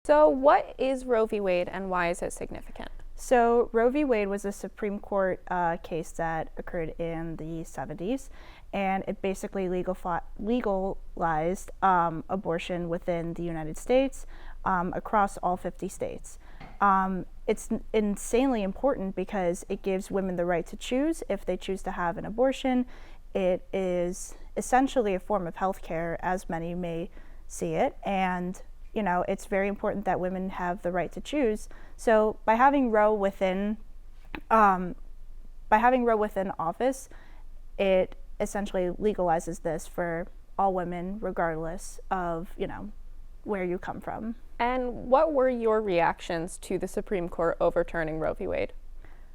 So what is Roe v. Wade and why is it significant? So Roe v. Wade was a Supreme Court case that occurred in the 70s, and it basically legalized abortion within the United States across all 50 states. It's insanely important because it gives women the right to choose if they choose to have an abortion. It is essentially a form of healthcare, as many may see it, and it's very important that women have the right to choose. So by having Roe within office, it essentially legalizes this for all women, regardless of where you come from. And what were your reactions to the Supreme Court overturning Roe v. Wade?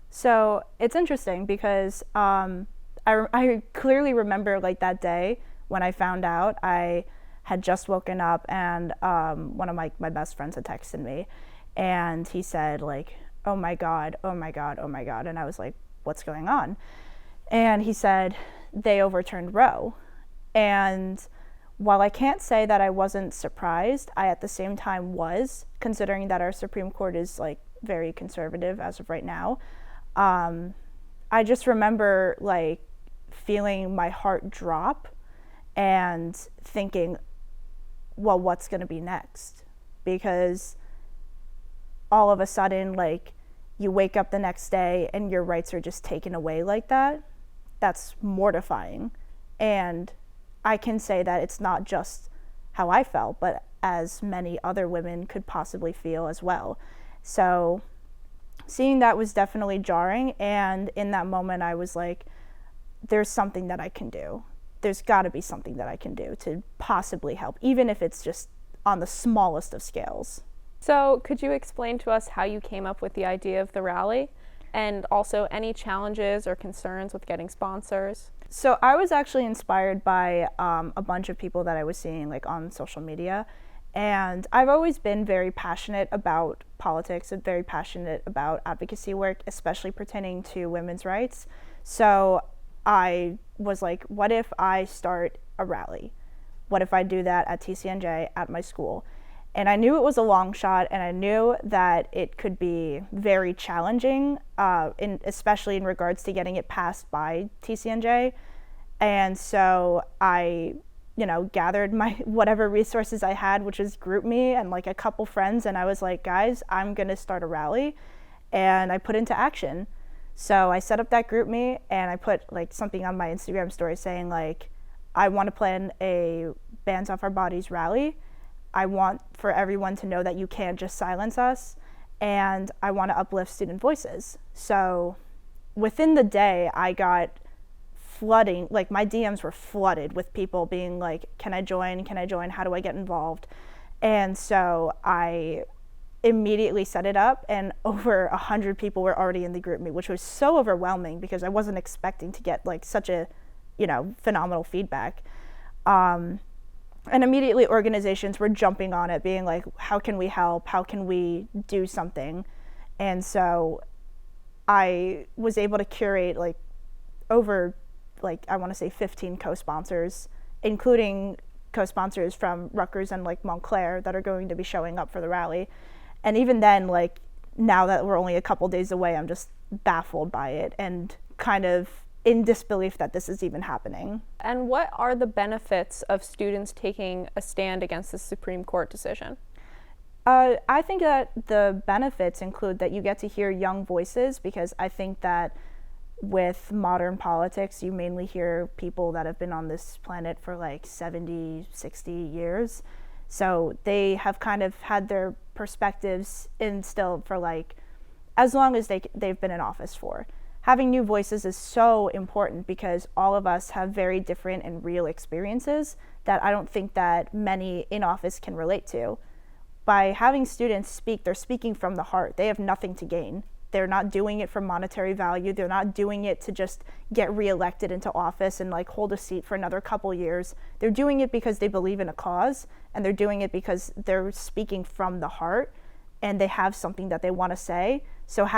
So it's interesting because I clearly remember that day when I found out. I had just woken up and one of my best friends had texted me and he said oh my God, oh my God, oh my God. And I was like, what's going on? And he said, they overturned Roe. And while I can't say that I wasn't surprised, I at the same time was, considering that our Supreme Court is very conservative as of right now. I just remember feeling my heart drop and thinking, well, what's going to be next? Because all of a sudden, you wake up the next day and your rights are just taken away like that. That's mortifying. And I can say that it's not just how I felt, but as many other women could possibly feel as well. So seeing that was definitely jarring. And in that moment, I was like, there's something that I can do. There's got to be something that I can do to possibly help, even if it's just on the smallest of scales. So could you explain to us how you came up with the idea of the rally and also any challenges or concerns with getting sponsors? So I was actually inspired by a bunch of people that I was seeing on social media. And I've always been very passionate about politics and very passionate about advocacy work, especially pertaining to women's rights. So I was like, what if I start a rally? What if I do that at TCNJ at my school? And I knew it was a long shot, and I knew that it could be very challenging, especially in regards to getting it passed by TCNJ. And so I, gathered my whatever resources I had, which was GroupMe and a couple friends, and I was like, guys, I'm gonna start a rally, and I put into action. So I set up that GroupMe and I put something on my Instagram story saying I want to plan a Bands Off Our Bodies rally. I want for everyone to know that you can't just silence us, and I want to uplift student voices. So within the day, I got flooding, my DMs were flooded with people being like, can I join? Can I join? How do I get involved? And so I immediately set it up, and over 100 people were already in the GroupMe, which was so overwhelming because I wasn't expecting to get such a phenomenal feedback. And immediately organizations were jumping on it, being like, how can we help? How can we do something? And so I was able to curate over I want to say 15 co-sponsors, including co-sponsors from Rutgers and Montclair that are going to be showing up for the rally. And even then, now that we're only a couple days away, I'm just baffled by it and kind of in disbelief that this is even happening. And what are the benefits of students taking a stand against the Supreme Court decision? I think that the benefits include that you get to hear young voices, because I think that with modern politics, you mainly hear people that have been on this planet for 70, 60 years. So they have kind of had their perspectives instilled for as long as they've been in office for. Having new voices is so important because all of us have very different and real experiences that I don't think that many in office can relate to. By having students speak, they're speaking from the heart. They have nothing to gain. They're not doing it for monetary value. They're not doing it to just get reelected into office and hold a seat for another couple years. They're doing it because they believe in a cause, and they're doing it because they're speaking from the heart and they have something that they want to say. So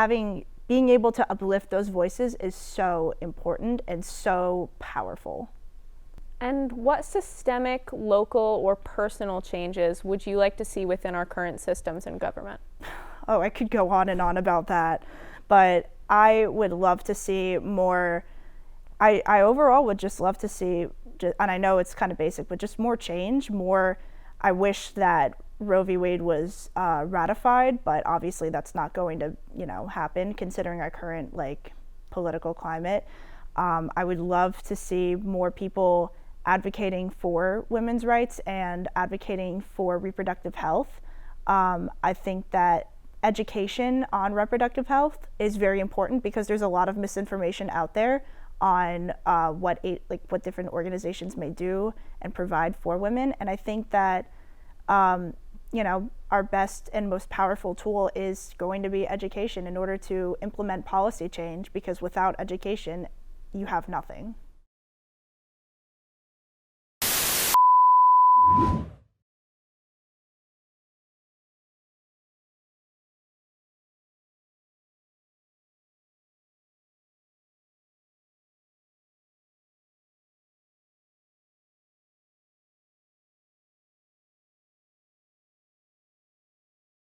being able to uplift those voices is so important and so powerful. And what systemic, local, or personal changes would you like to see within our current systems and government? Oh, I could go on and on about that, but I would love to see more. I overall would just love to see, and I know it's kind of basic, but just more change, more. I wish that Roe v. Wade was ratified, but obviously that's not going to, happen considering our current political climate. I would love to see more people advocating for women's rights and advocating for reproductive health. I think that education on reproductive health is very important because there's a lot of misinformation out there on what different organizations may do and provide for women. And I think that our best and most powerful tool is going to be education in order to implement policy change, because without education, you have nothing.